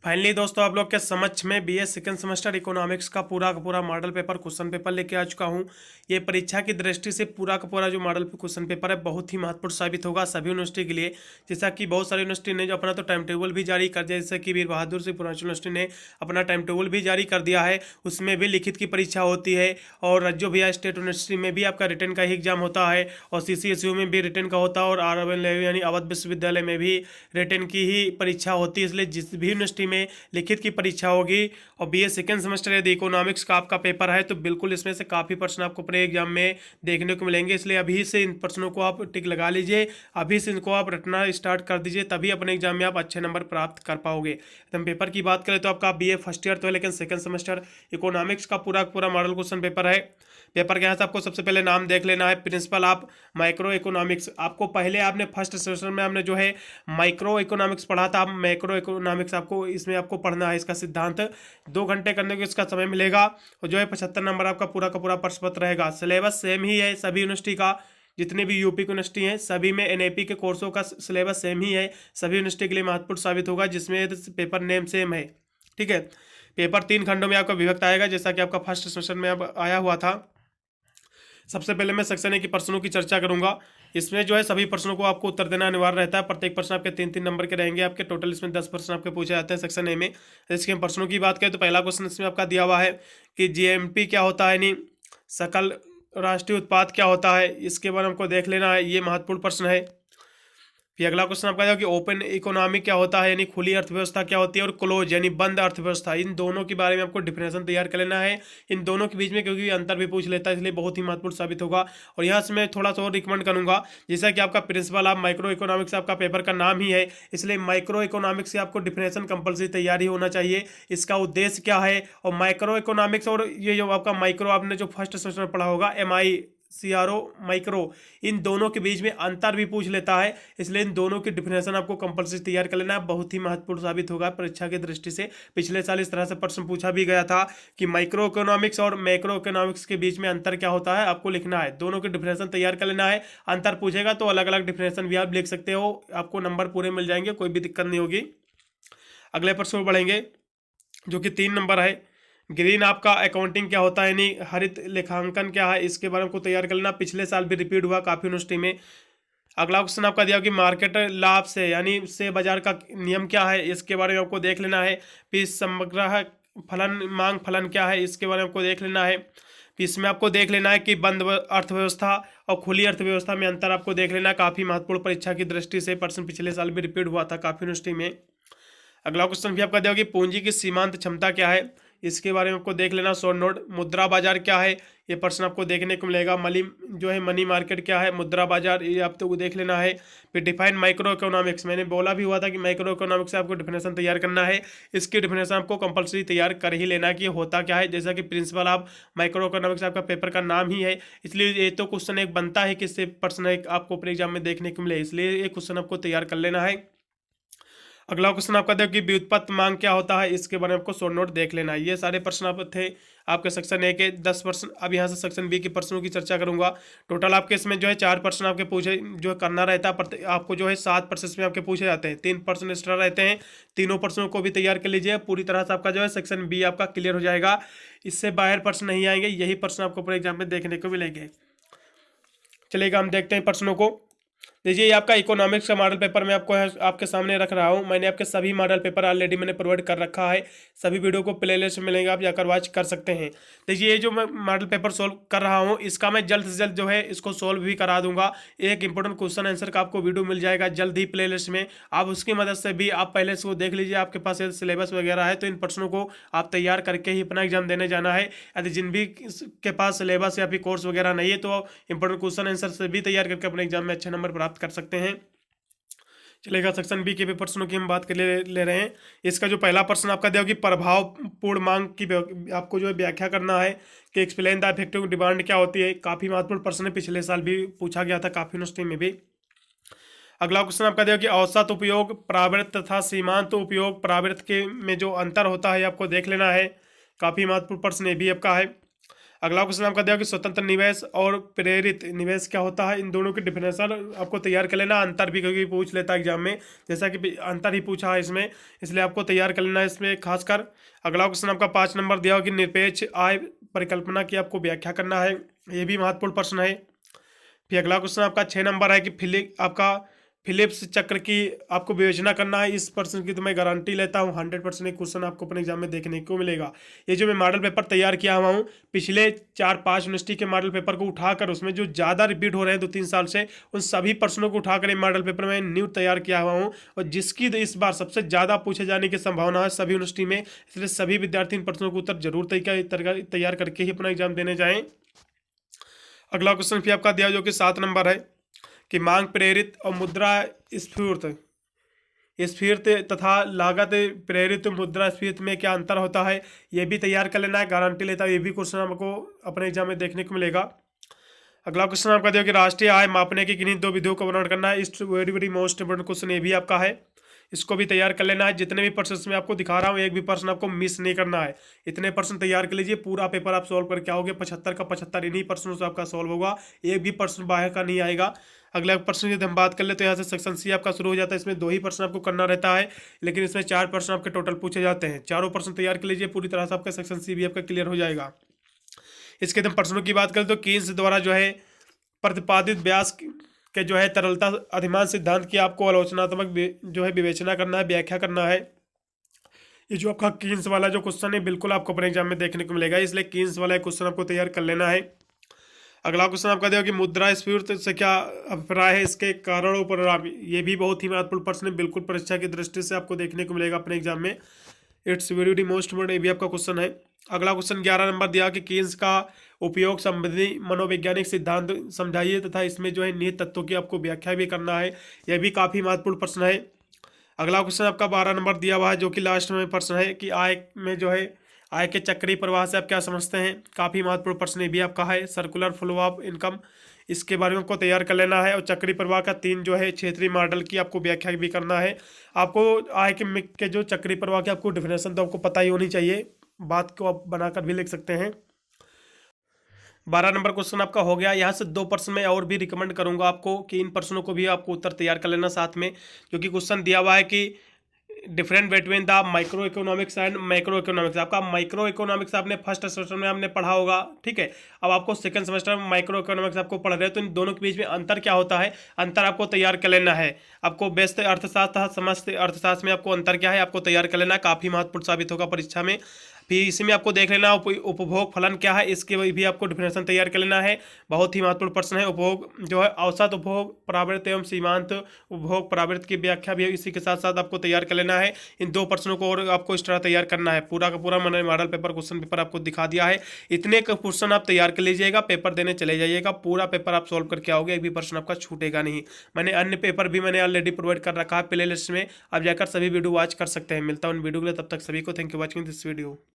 Finally दोस्तों आप लोग के समक्ष में बीए सेकंड सेमेस्टर इकोनॉमिक्स का पूरा मॉडल पेपर क्वेश्चन पेपर लेके आ चुका हूं। ये परीक्षा की दृष्टि से पूरा का पूरा जो मॉडल क्वेश्चन पेपर है बहुत ही महत्वपूर्ण साबित होगा सभी यूनिवर्सिटी के लिए। जैसा कि बहुत सारी यूनिवर्सिटी ने जो अपना तो टाइम टेबल भी जारी कर दिया, जैसे कि वीर बहादुर सिंह पूर्वांचल यूनिवर्सिटी ने अपना टाइम टेबल भी जारी कर दिया है। उसमें भी लिखित की परीक्षा होती है और जो भी स्टेट यूनिवर्सिटी में भी आपका रिटर्न का ही एग्जाम होता है और CCSU में भी रिटर्न का होता है और RWL यानी अवध विश्वविद्यालय में भी रिटर्न की ही परीक्षा होती है। इसलिए जिस भी यूनिवर्सिटी में लिखित की परीक्षा होगी और बीए सेकेंड सेमेस्टर यदि इकोनॉमिक्स का आपका पेपर है तो बिल्कुल इसमें से काफ़ी प्रश्न आपको प्री एग्जाम में देखने को मिलेंगे। इसलिए अभी से इन प्रश्नों को आप टिक लगा लीजिए, अभी से इनको आप रटना स्टार्ट कर दीजिए, तभी अपने एग्जाम में आप अच्छे नंबर प्राप्त कर पाओगे। तो हम पेपर की बात करें तो आपका बीए फर्स्ट ईयर तो है, लेकिन सेकंड सेमेस्टर इकोनॉमिक्स का पूरा मॉडल क्वेश्चन पेपर है। पेपर के यहाँ से आपको सबसे पहले नाम देख लेना है, प्रिंसिपल ऑफ माइक्रो इकोनॉमिक्स। आपको पहले आपने फर्स्ट सेमेस्टर में आपने जो है माइक्रो इकोनॉमिक्स पढ़ा था, अब मैक्रो इकोनॉमिक्स आपको इसमें आपको पढ़ना है। इसका सिद्धांत 2 घंटे करने को इसका समय मिलेगा और जो है 75 नंबर आपका पूरा का पूरा प्रश्न पत्र रहेगा। सिलेबस सेम ही है सभी यूनिवर्सिटी का, जितने भी यूपी की यूनिवर्सिटी हैं सभी में NAP के कोर्सों का सिलेबस सेम ही है, सभी यूनिवर्सिटी के लिए महत्वपूर्ण साबित होगा, जिसमें पेपर नेम सेम है। ठीक है, पेपर 3 खंडों में आपका विभक्त आएगा, जैसा कि आपका फर्स्ट सेमेस्टर में अब आया हुआ था। सबसे पहले मैं सेक्शन ए की प्रश्नों की चर्चा करूंगा। इसमें जो है सभी प्रश्नों को आपको उत्तर देना अनिवार्य रहता है। प्रत्येक प्रश्न आपके 3-3 नंबर के रहेंगे आपके, टोटल इसमें 10 प्रश्न आपके पूछे जाते हैं सेक्शन ए में। इसके हम प्रश्नों की बात करें तो पहला क्वेश्चन इसमें आपका दिया हुआ है कि GMP क्या होता है, यानी सकल राष्ट्रीय उत्पाद क्या होता है, इसके बारे में हमको देख लेना है, ये महत्वपूर्ण प्रश्न है। फिर अगला क्वेश्चन आपका कि ओपन इकोनॉमी क्या होता है, यानी खुली अर्थव्यवस्था क्या होती है, और क्लोज यानी बंद अर्थव्यवस्था, इन दोनों के बारे में आपको डिफिनेशन तैयार कर लेना है। इन दोनों के बीच में क्योंकि अंतर भी पूछ लेता है, इसलिए बहुत ही महत्वपूर्ण साबित होगा। और यहाँ से मैं थोड़ा सा और रिकमेंड करूंगा, जैसा कि आपका प्रिंसिपल ऑफ माइक्रो इकोनॉमिक्स आपका पेपर का नाम ही है, इसलिए माइक्रो इकोनॉमिक्स से आपको डिफिनेशन कंपलसरी तैयारी होना चाहिए, इसका उद्देश्य क्या है। और माइक्रो इकोनॉमिक्स और ये जो आपका माइक्रो आपने जो फर्स्ट सेमेस्टर में पढ़ा होगा MICRO माइक्रो, इन दोनों के बीच में अंतर भी पूछ लेता है, इसलिए इन दोनों की डिफिनेशन आपको कंपलसरी तैयार कर लेना है, बहुत ही महत्वपूर्ण साबित होगा परीक्षा की दृष्टि से। पिछले साल इस तरह से प्रश्न पूछा भी गया था कि माइक्रो इकोनॉमिक्स और मैक्रो इकोनॉमिक्स के बीच में अंतर क्या होता है, आपको लिखना है, दोनों की डिफिनेशन तैयार कर लेना है। अंतर पूछेगा तो अलग अलग डिफिनेशन भी आप लिख सकते हो, आपको नंबर पूरे मिल जाएंगे, कोई भी दिक्कत नहीं होगी। अगले प्रश्न बढ़ेंगे जो कि 3 नंबर है, ग्रीन आपका अकाउंटिंग क्या होता है, यानी हरित लेखांकन क्या है, इसके बारे में को तैयार कर लेना, पिछले साल भी रिपीट हुआ काफ़ी यूनिवर्सिटी में। अगला क्वेश्चन आपका दिया कि मार्केट लाभ से यानी से बाजार का नियम क्या है, इसके बारे में आपको देख लेना है। फिर समग्र फलन मांग फलन क्या है, इसके बारे में आपको देख लेना है। फिर इसमें आपको देख लेना है कि बंद अर्थव्यवस्था और खुली अर्थव्यवस्था में अंतर आपको देख लेना है, काफ़ी महत्वपूर्ण परीक्षा की दृष्टि से प्रश्न पिछले साल भी रिपीट हुआ था काफ़ी यूनिवर्सिटी में। अगला क्वेश्चन भी आपका दिया कि पूंजी की सीमांत क्षमता क्या है, इसके बारे में आपको देख लेना। शॉर्ट नोट मुद्रा बाजार क्या है, ये प्रश्न आपको देखने को मिलेगा। मनी मार्केट क्या है, मुद्रा बाजार, ये आपको देख लेना है। फिर डिफाइन माइक्रो इकोनॉमिक्स, मैंने बोला भी हुआ था कि माइक्रो इकोनॉमिक्स से आपको डिफिनेशन तैयार करना है, इसकी डिफिनेशन आपको कंपलसरी तैयार कर ही लेना है कि होता क्या है। जैसा कि प्रिंसिपल ऑफ माइक्रो इकोनॉमिक्स आपका पेपर का नाम ही है, इसलिए ये तो क्वेश्चन एक बनता है कि इससे प्रश्न एक आपको प्री एग्जाम में देखने को मिले, इसलिए ये क्वेश्चन आपको तैयार कर लेना है। अगला क्वेश्चन आपका देखो कि व्युत्पत्ति मांग क्या होता है, इसके बारे में आपको शॉर्ट नोट देख लेना है। ये सारे प्रश्न आप थे आपके सेक्शन ए के 10 प्रश्न। अब यहाँ से सेक्शन बी के प्रश्नों की चर्चा करूंगा। टोटल आपके इसमें जो है 4 प्रश्न आपके पूछे जो करना रहता है, आपको जो है 7 प्रश्न इसमें आपके पूछे जाते हैं, 3 प्रश्न एक्स्ट्रा रहते हैं। तीनों प्रश्नों को भी तैयार कर लीजिए, पूरी तरह से आपका जो है सेक्शन बी आपका क्लियर हो जाएगा, इससे बाहर प्रश्न नहीं आएंगे, यही प्रश्न आपको पूरे एग्जाम में देखने को मिलेंगे। चलिएगा हम देखते हैं प्रश्नों को। देखिए ये आपका इकोनॉमिक्स का मॉडल पेपर मैं आपको आपके सामने रख रहा हूँ। मैंने आपके सभी मॉडल पेपर ऑलरेडी मैंने प्रोवाइड कर रखा है, सभी वीडियो को प्लेलिस्ट में मिलेंगे, आप जाकर वॉच कर सकते हैं। देखिए ये जो मैं मॉडल पेपर सोल्व कर रहा हूँ, इसका मैं जल्द से जल्द जो है इसको सोल्व भी करा दूंगा। एक इंपॉर्टेंट क्वेश्चन आंसर का आपको वीडियो मिल जाएगा जल्द ही प्लेलिस्ट में, आप उसकी मदद से भी आप पहले से वो देख लीजिए, आपके पास सिलेबस वगैरह है तो इन प्रश्नों को आप तैयार करके ही अपना एग्जाम देने जाना है। यदि जिन भी के पास सिलेबस या फिर कोर्स वगैरह नहीं है तो इंपॉर्टेंट क्वेश्चन आंसर से भी तैयार करके अपने एग्जाम में अच्छे नंबर प्राप्त कर सकते हैं। चलेगा सेक्शन बी के भी प्रश्नों की हम बात कर ले रहे हैं। इसका जो पहला प्रश्न आपका दिया कि प्रभावपूर्ण मांग की आपको जो है व्याख्या करना है कि एक्सप्लेन द इफेक्टिव डिमांड क्या होती है, काफ़ी महत्वपूर्ण प्रश्न है, पिछले साल भी पूछा गया था काफ़ी यूनिवर्सिटी में भी। अगला क्वेश्चन आपका दिया कि औसत उपयोग प्रावृत्त तथा सीमांत उपयोग प्रावृत्त के में जो अंतर होता है आपको देख लेना है, काफ़ी महत्वपूर्ण प्रश्न ये भी आपका है। अगला क्वेश्चन आपका दिया कि स्वतंत्र निवेश और प्रेरित निवेश क्या होता है, इन दोनों की डिफिनेशन आपको तैयार कर लेना। अंतर भी कभी पूछ लेता है एग्जाम में, जैसा कि अंतर ही पूछा है इसमें, इसलिए आपको तैयार कर लेना है इसमें खासकर। अगला क्वेश्चन आपका 5 नंबर दिया हो कि निरपेक्ष आय परिकल्पना की आपको व्याख्या करना है, ये भी महत्वपूर्ण प्रश्न है। फिर अगला क्वेश्चन आपका 6 नंबर है कि फिलिप्स चक्र की आपको विवेचना करना है। इस प्रश्न की तो मैं गारंटी लेता हूँ 100% क्वेश्चन आपको अपने एग्जाम में देखने को मिलेगा। ये जो मैं मॉडल पेपर तैयार किया हुआ हूँ, पिछले 4-5 यूनिवर्सिटी के मॉडल पेपर को उठाकर उसमें जो ज़्यादा रिपीट हो रहे हैं 2-3 साल से, उन सभी प्रश्नों को उठाकर मॉडल पेपर में न्यू तैयार किया हुआ हूँ, और जिसकी इस बार सबसे ज़्यादा पूछे जाने की संभावना है सभी यूनिवर्सिटी में, इसलिए सभी विद्यार्थी इन प्रश्नों को उत्तर जरूर तैयार करके ही अपना एग्जाम देने जाएँ। अगला क्वेश्चन फिर आपका दिया जो कि 7 नंबर है कि मांग प्रेरित और मुद्रा स्फीत तथा लागत प्रेरित मुद्रास्फीति में क्या अंतर होता है, ये भी तैयार कर लेना है, गारंटी लेता है ये भी क्वेश्चन आपको अपने एग्जाम में देखने को मिलेगा। अगला क्वेश्चन आपका दिया कि राष्ट्रीय आय मापने की किन्हीं 2 विधियों का वर्णन करना है। इस वेरी मोस्ट इंपोर्टेंट क्वेश्चन ये भी आपका है, इसको भी तैयार कर लेना है। जितने भी प्रश्न में आपको दिखा रहा हूँ एक भी प्रश्न आपको मिस नहीं करना है, इतने प्रश्न तैयार कर लीजिए, पूरा पेपर आप सॉल्व करके आओगे। 75 का 75 इन्हीं प्रश्नों से आपका सॉल्व होगा, एक भी प्रश्न बाहर का नहीं आएगा। अगला प्रश्न यदि हम बात कर ले तो यहाँ से सेक्शन सी आपका शुरू हो जाता है, इसमें 2 ही प्रश्न आपको करना रहता है, लेकिन इसमें 4 प्रश्न आपके टोटल पूछे जाते हैं। चारों प्रश्न तैयार कर लीजिए, पूरी तरह से आपका सेक्शन सी भी आपका क्लियर हो जाएगा। इसके हम प्रश्नों की बात करें तो कीन्स द्वारा जो है प्रतिपादित व्यास के जो है तरलता अधिमान सिद्धांत की आपको आलोचनात्मक जो है विवेचना करना है, व्याख्या करना है। ये जो आपका कीन्स वाला जो क्वेश्चन है बिल्कुल आपको अपने एग्जाम में देखने को मिलेगा, इसलिए कीन्स वाला क्वेश्चन आपको तैयार कर लेना है। अगला क्वेश्चन आपका दिया कि मुद्रास्फीति से क्या अभिप्राय है, इसके कारणों पर, ये भी बहुत ही महत्वपूर्ण प्रश्न है, बिल्कुल परीक्षा की दृष्टि से आपको देखने को मिलेगा अपने एग्जाम में। इट्स वेरी मोस्ट इम्पोर्टेंट, ये भी आपका क्वेश्चन है। अगला क्वेश्चन 11 नंबर दिया कि कीन्स का उपयोग संबंधी मनोवैज्ञानिक सिद्धांत समझाइए तथा इसमें जो है निहित तत्वों की आपको व्याख्या भी करना है, यह भी काफ़ी महत्वपूर्ण प्रश्न है। अगला क्वेश्चन आपका 12 नंबर दिया हुआ है जो कि लास्ट में प्रश्न है कि आय में जो है आय के चक्रीय प्रवाह से आप क्या समझते हैं, काफ़ी महत्वपूर्ण प्रश्न ये भी आपका है। सर्कुलर फ्लो ऑफ इनकम, इसके बारे में आपको तैयार कर लेना है। और चक्रीय प्रवाह का 3 जो है क्षेत्रीय मॉडल की आपको व्याख्या भी करना है। आपको आय के जो चक्रीय प्रवाह की आपको डिफिनेशन तो आपको पता ही होनी चाहिए, बात को आप बनाकर भी लिख सकते हैं। 12 नंबर क्वेश्चन आपका हो गया। यहाँ से 2 प्रश्न मैं और भी रिकमेंड करूंगा आपको कि इन प्रश्नों को भी आपको उत्तर तैयार कर लेना साथ में, क्योंकि क्वेश्चन दिया हुआ है कि different between the micro economics and macro economics. आपका माइक्रो इकोनॉमिक्स आपने फर्स्ट सेमेस्टर में आपने पढ़ा होगा, ठीक है। अब आपको सेकंड सेमेस्टर में माइक्रो इकोनॉमिक्स आपको पढ़ रहे हैं, तो इन दोनों के बीच में अंतर क्या होता है, अंतर आपको तैयार कर लेना है। आपको व्यस्त अर्थशास्त्र समस्त अर्थशास्त्र में आपको अंतर क्या है आपको तैयार कर लेना है, काफ़ी महत्वपूर्ण साबित होगा परीक्षा में। फिर इसी में आपको देख लेना उपभोग फलन क्या है, इसके भी आपको डिफिनेशन तैयार कर लेना है, बहुत ही महत्वपूर्ण प्रश्न है। उपभोग जो है औसत उपभोग प्रावृत्त एवं सीमांत उपभोग प्रावृत्त की व्याख्या भी इसी के साथ साथ आपको तैयार कर लेना है। इन 2 प्रश्नों को और आपको इस तरह तैयार करना है। पूरा का पूरा मैंने मॉडल पेपर क्वेश्चन पेपर आपको दिखा दिया है, इतने क्वेश्चन आप तैयार कर लीजिएगा, पेपर देने चले जाइएगा, पूरा पेपर आप सॉल्व करके आओगे, एक भी प्रश्न आपका छूटेगा नहीं। मैंने अन्य पेपर भी मैंने ऑलरेडी प्रोवाइड कर रखा है प्ले लिस्ट में, आप जाकर सभी वीडियो वॉच कर सकते हैं। मिलता हूँ वीडियो के लिए, तब तक सभी को thank you watching this video.